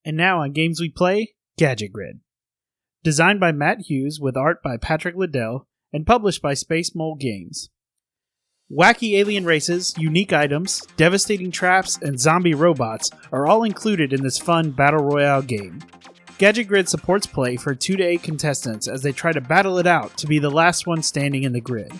And now on Games We Play, Gadget Grid. Designed by Matt Hughes with art by Patrick Liddell and published by Spacemole Games. Wacky alien races, unique items, devastating traps, and zombie robots are all included in this fun battle royale game. Gadget Grid supports play for 2 to 8 contestants as they try to battle it out to be the last one standing in the grid.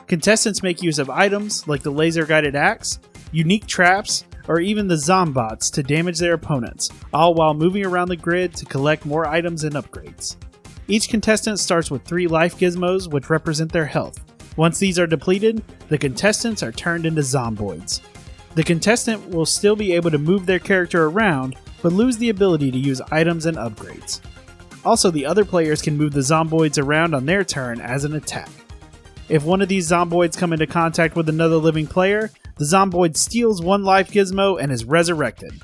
Contestants make use of items like the laser-guided axe, unique traps, or even the zombots to damage their opponents, all while moving around the grid to collect more items and upgrades. Each contestant starts with 3 life gizmos which represent their health. Once these are depleted, the contestants are turned into zomboids. The contestant will still be able to move their character around, but lose the ability to use items and upgrades. Also, the other players can move the zomboids around on their turn as an attack. If one of these zomboids come into contact with another living player, the zomboid steals 1 life gizmo and is resurrected.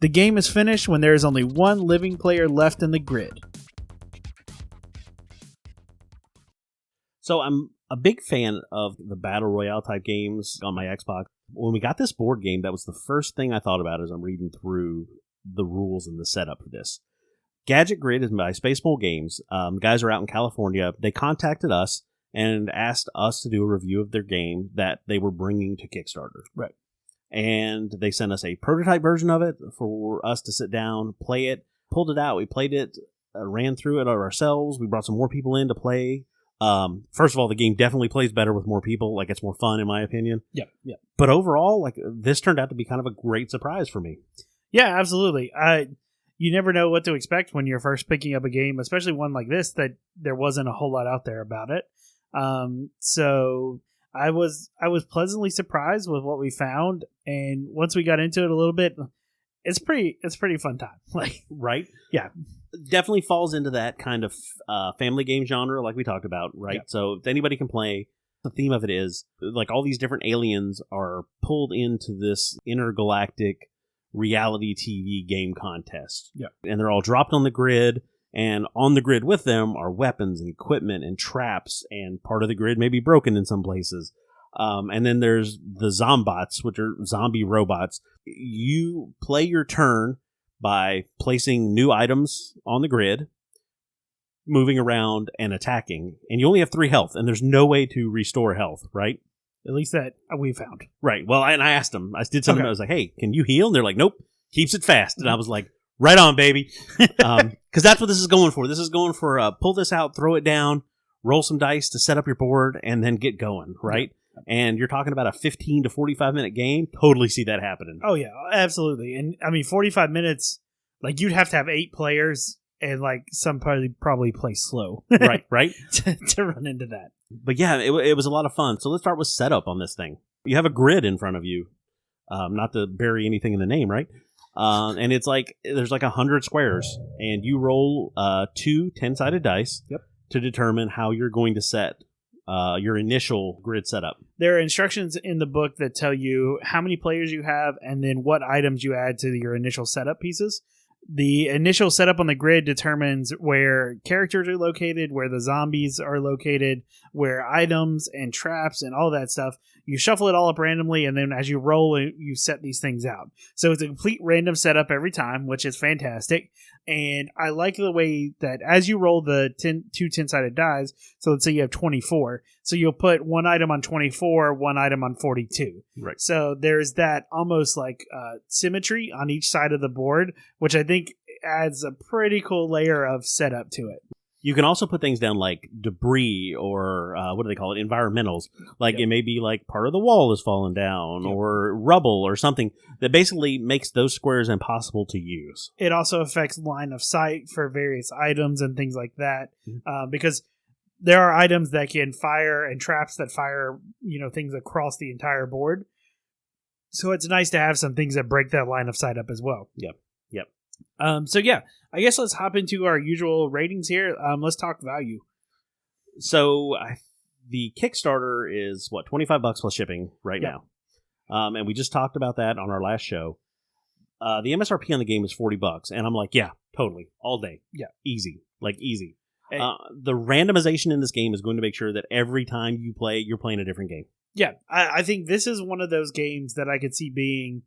The game is finished when there is only 1 living player left in the grid. So I'm a big fan of the Battle Royale type games on my Xbox. When we got this board game, that was the first thing I thought about as I'm reading through the rules and the setup for this. Gadget Grid is by Spacemole Games. Guys are out in California. They contacted us and asked us to do a review of their game that they were bringing to Kickstarter. Right. And they sent us a prototype version of it for us to sit down, play it, pulled it out. We played it, ran through it ourselves. We brought some more people in to play. First of all, the game definitely plays better with more people. Like, it's more fun, in my opinion. Yeah. But overall, like, this turned out to be kind of a great surprise for me. Yeah, absolutely. You never know what to expect when you're first picking up a game, especially one like this that there wasn't a whole lot out there about it. So I was pleasantly surprised with what we found, and once we got into it a little bit, it's pretty fun time. Like, right? Yeah. Definitely falls into that kind of family game genre like we talked about, right? Yeah. So if anybody can play, the theme of it is like all these different aliens are pulled into this intergalactic reality TV game contest. Yeah. And they're all dropped on the grid, and on the grid with them are weapons and equipment and traps, and part of the grid may be broken in some places. And then there's the zombots, which are zombie robots. You play your turn by placing new items on the grid, moving around, and attacking. And you only have 3 health, and there's no way to restore health, right? At least that we found. Right. Well, and I asked them. I did something. Okay. I was like, hey, can you heal? And they're like, nope. Keeps it fast. And I was like, right on, baby. Because that's what this is going for. This is going for pull this out, throw it down, roll some dice to set up your board, and then get going, right? And you're talking about a 15 to 45-minute game. Totally see that happening. Oh, yeah, absolutely. And, I mean, 45 minutes, like, you'd have to have 8 players and, like, some probably play slow. Right. to run into that. But, yeah, it was a lot of fun. So let's start with setup on this thing. You have a grid in front of you. Not to bury anything in the name, right? And it's like, there's like 100 squares. And you roll 2 10-sided dice to determine how you're going to set your initial grid setup. There are instructions in the book that tell you how many players you have and then what items you add to your initial setup pieces. The initial setup on the grid determines where characters are located, where the zombies are located, where items and traps and all that stuff. You shuffle it all up randomly, and then as you roll, you set these things out. So it's a complete random setup every time, which is fantastic. And I like the way that as you roll the 2 10-sided dice, so let's say you have 24, so you'll put 1 item on 24, 1 item on 42. Right. So there's that almost like symmetry on each side of the board, which I think adds a pretty cool layer of setup to it. You can also put things down like debris or what do they call it? Environmentals. Like it may be like part of the wall has fallen down or rubble or something that basically makes those squares impossible to use. It also affects line of sight for various items and things like that because there are items that can fire and traps that fire, things across the entire board. So it's nice to have some things that break that line of sight up as well. Yep. So yeah, I guess let's hop into our usual ratings here. Let's talk value. So the Kickstarter is what, $25 plus shipping right now. And we just talked about that on our last show. The MSRP on the game is $40, and I'm like, yeah, totally, all day, easy. The randomization in this game is going to make sure that every time you play, you're playing a different game. Yeah, I think this is one of those games that I could see being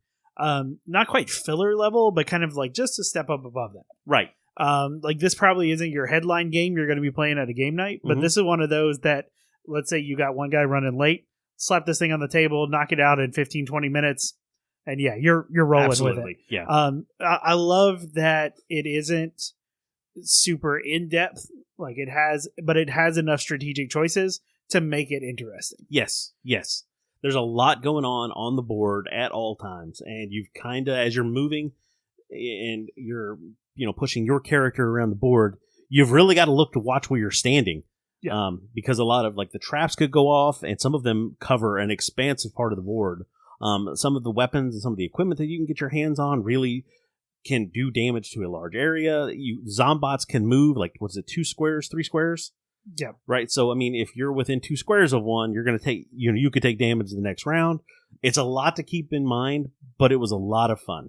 not quite filler level, but kind of like just a step up above that. Right. Like this probably isn't your headline game you're going to be playing at a game night, but this is one of those that, let's say you got one guy running late, slap this thing on the table, knock it out in 15, 20 minutes, and yeah, you're rolling with it. Yeah. I love that it isn't super in-depth, like it has enough strategic choices to make it interesting. Yes. There's a lot going on the board at all times, and you've kind of, as you're moving and you're pushing your character around the board, you've really got to look to watch where you're standing. Yeah. Because a lot of like the traps could go off, and some of them cover an expansive part of the board. Some of the weapons and some of the equipment that you can get your hands on really can do damage to a large area. Zombots can move, like, what's it, 2 squares, 3 squares? Yeah. Right. So, I mean, if you're within 2 squares of one, you're going to take, you could take damage the next round. It's a lot to keep in mind, but it was a lot of fun.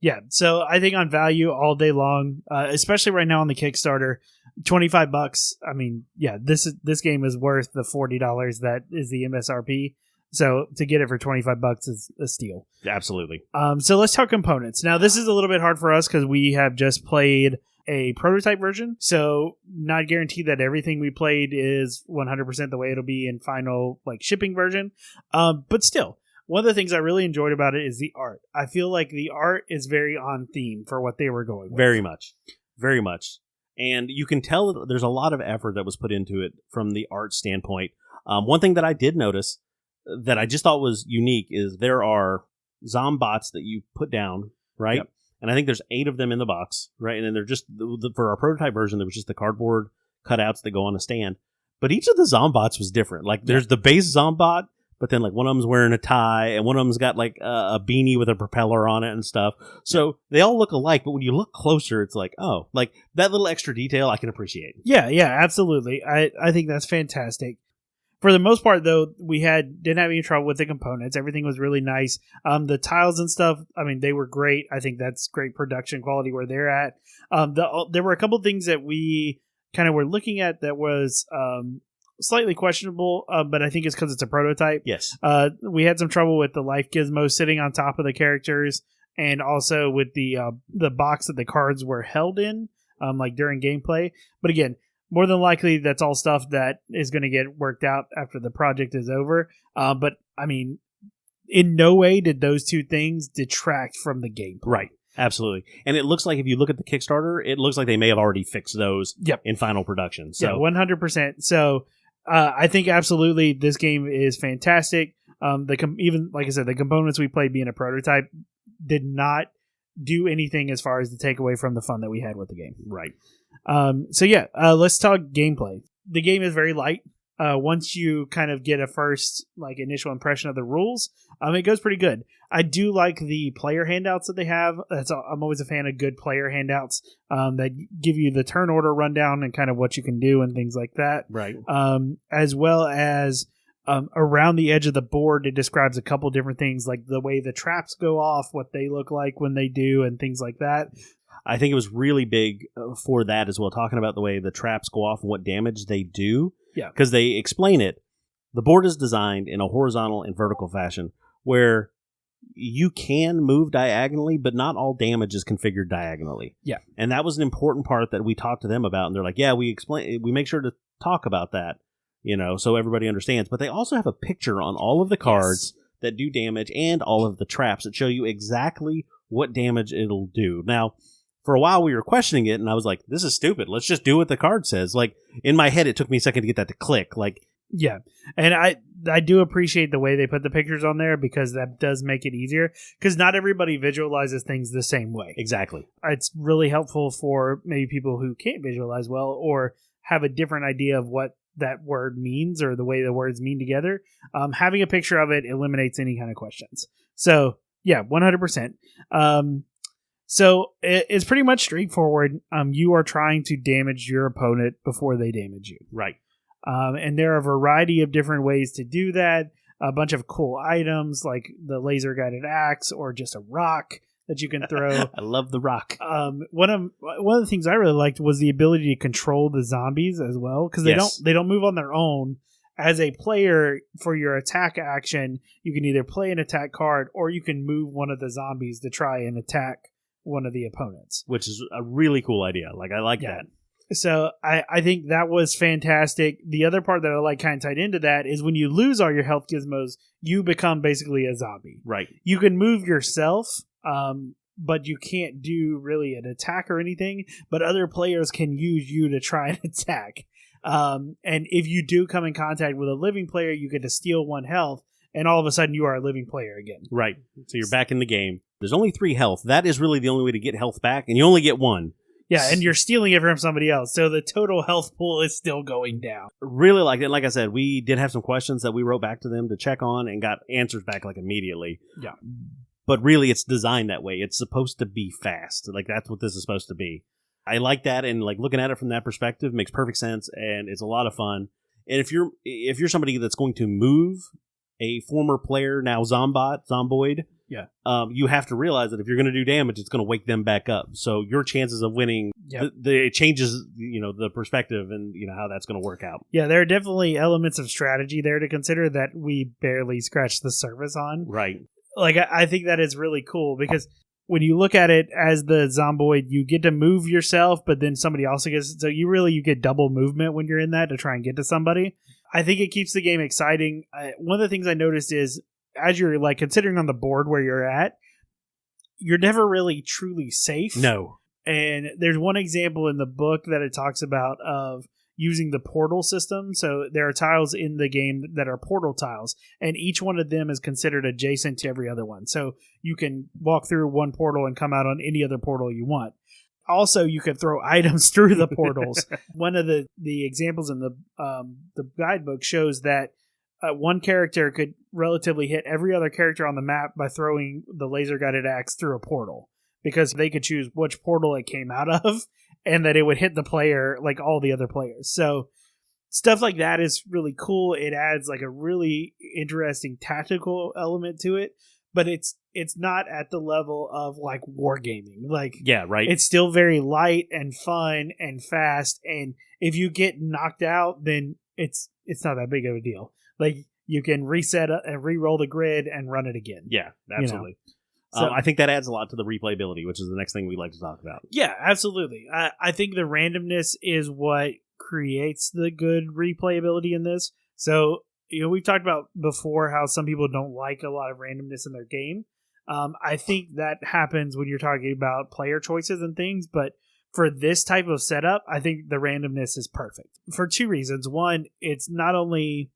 Yeah. So I think on value all day long, especially right now on the Kickstarter, $25. I mean, yeah, this game is worth the $40 that is the MSRP. So to get it for $25 is a steal. Absolutely. So let's talk components. Now, this is a little bit hard for us because we have just played a prototype version. So not guaranteed that everything we played is 100% the way it'll be in final like shipping version. But still, one of the things I really enjoyed about it is the art. I feel like the art is very on theme for what they were going with. Very much. Very much. And you can tell that there's a lot of effort that was put into it from the art standpoint. One thing that I did notice that I just thought was unique is there are zombots that you put down, right? Yep. And I think there's 8 of them in the box, right? And then they're just, for our prototype version, there was just the cardboard cutouts that go on a stand. But each of the zombots was different. Like, there's the base zombot, but then, like, one of them's wearing a tie, and one of them's got, like, a beanie with a propeller on it and stuff. So they all look alike, but when you look closer, it's like, oh, like, that little extra detail I can appreciate. Yeah, absolutely. I think that's fantastic. For the most part, though, we didn't have any trouble with the components. Everything was really nice. The tiles and stuff, I mean, they were great. I think that's great production quality where they're at. There were a couple things that we kind of were looking at that was slightly questionable, but I think it's because it's a prototype. Yes. We had some trouble with the life gizmo sitting on top of the characters, and also with the box that the cards were held in, like during gameplay. But again, more than likely, that's all stuff that is going to get worked out after the project is over. But, I mean, in no way did those two things detract from the gameplay. Right. Absolutely. And it looks like if you look at the Kickstarter, it looks like they may have already fixed those in final production. So. Yeah, 100%. So I think absolutely this game is fantastic. Even, like I said, the components we played being a prototype did not do anything as far as to take away from the fun that we had with the game. Right. Let's talk gameplay. The game is very light. Once you kind of get a first like initial impression of the rules, it goes pretty good. I do like the player handouts that they have. I'm always a fan of good player handouts that give you the turn order rundown and kind of what you can do and things like that. Right. As well as around the edge of the board, it describes a couple different things like the way the traps go off, what they look like when they do, and things like that. I think it was really big for that as well, talking about the way the traps go off and what damage they do. Yeah. Because they explain it. The board is designed in a horizontal and vertical fashion where you can move diagonally, but not all damage is configured diagonally. Yeah. And that was an important part that we talked to them about. And they're like, yeah, we make sure to talk about that, so everybody understands. But they also have a picture on all of the cards that do damage and all of the traps that show you exactly what damage it'll do. Now, for a while we were questioning it, and I was like, this is stupid. Let's just do what the card says. Like, in my head, it took me a second to get that to click. Like, yeah. And I do appreciate the way they put the pictures on there because that does make it easier. Because not everybody visualizes things the same way. Exactly. It's really helpful for maybe people who can't visualize well or have a different idea of what that word means or the way the words mean together. Having a picture of it eliminates any kind of questions. So, yeah, 100%. So it's pretty much straightforward. You are trying to damage your opponent before they damage you. Right. And there are a variety of different ways to do that. A bunch of cool items like the laser guided axe or just a rock that you can throw. I love the rock. One of the things I really liked was the ability to control the zombies as well because they don't move on their own. as a player, for your attack action, you can either play an attack card or you can move one of the zombies to try and attack one of the opponents. Which is a really cool idea. Like, I like that. So I think that was fantastic. The other part that I like kind of tied into that is when you lose all your health gizmos, you become basically a zombie. Right. You can move yourself, but you can't do really an attack or anything, but other players can use you to try and attack. And if you do come in contact with a living player, you get to steal 1 health, and all of a sudden you are a living player again. Right. So you're back in the game. There's only 3 health. That is really the only way to get health back, and you only get 1. Yeah, and you're stealing it from somebody else, so the total health pool is still going down. Really like it. Like I said, we did have some questions that we wrote back to them to check on and got answers back like immediately. Yeah. But really, it's designed that way. It's supposed to be fast. Like, that's what this is supposed to be. I like that, and like looking at it from that perspective makes perfect sense, and it's a lot of fun. And if you're somebody that's going to move a former player, now zomboid, yeah, you have to realize that if you're going to do damage, it's going to wake them back up. So your chances of winning, it changes, the perspective and how that's going to work out. Yeah, there are definitely elements of strategy there to consider that we barely scratched the surface on. Right. Like, I think that is really cool because when you look at it as the zomboid, you get to move yourself, but then somebody also gets, so you get double movement when you're in that to try and get to somebody. I think it keeps the game exciting. One of the things I noticed is as you're like considering on the board where you're at, you're never really truly safe. No. And there's one example in the book that it talks about of using the portal system. So there are tiles in the game that are portal tiles, and each one of them is considered adjacent to every other one. So you can walk through one portal and come out on any other portal you want. Also, you can throw items through the portals. One of the examples in the guidebook shows that one character could relatively hit every other character on the map by throwing the laser guided axe through a portal, because they could choose which portal it came out of, and that it would hit the player like all the other players. So stuff like that is really cool. It adds like a really interesting tactical element to it, but it's not at the level of like wargaming. Like, yeah, right. It's still very light and fun and fast, and if you get knocked out, then it's not that big of a deal. Like, you can reset and re-roll the grid and run it again. Yeah, absolutely. So, I think that adds a lot to the replayability, which is the next thing we like to talk about. Yeah, absolutely. I think the randomness is what creates the good replayability in this. So, we've talked about before how some people don't like a lot of randomness in their game. I think that happens when you're talking about player choices and things, but for this type of setup, I think the randomness is perfect for 2 reasons. One, it's not only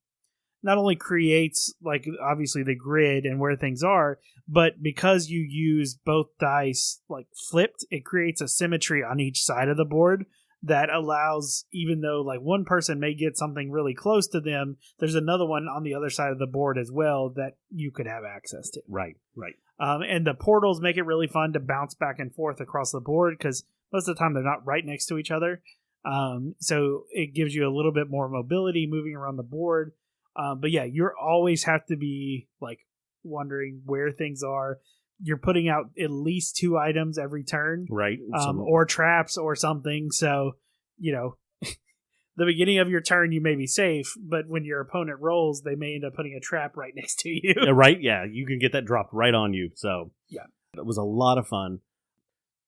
creates like obviously the grid and where things are, but because you use both dice like flipped, it creates a symmetry on each side of the board that allows, even though like one person may get something really close to them, there's another one on the other side of the board as well that you could have access to. Right. And the portals make it really fun to bounce back and forth across the board because most of the time they're not right next to each other. So it gives you a little bit more mobility moving around the board. But yeah, you always have to be like wondering where things are. You're putting out at least 2 items every turn, right? Or traps or something. So, the beginning of your turn, you may be safe, but when your opponent rolls, they may end up putting a trap right next to you. Right? Yeah, you can get that dropped right on you. So yeah, it was a lot of fun.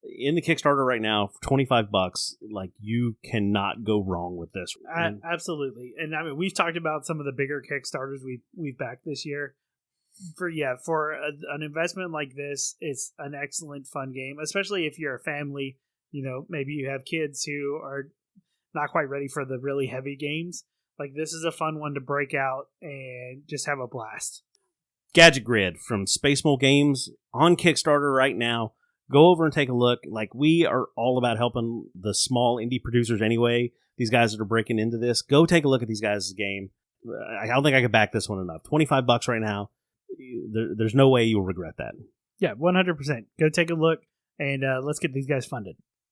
In the Kickstarter right now, for $25, like, you cannot go wrong with this. Absolutely. And I mean, we've talked about some of the bigger Kickstarters we've backed this year. For an investment like this, it's an excellent fun game, especially if you're a family. Maybe you have kids who are not quite ready for the really heavy games. Like, this is a fun one to break out and just have a blast. Gadget Grid from Spacemole Games on Kickstarter right now. Go over and take a look. Like, we are all about helping the small indie producers anyway. These guys that are breaking into this. Go take a look at these guys' game. I don't think I could back this one enough. $25 right now. There's no way you'll regret that. Yeah, 100%. Go take a look, and let's get these guys funded.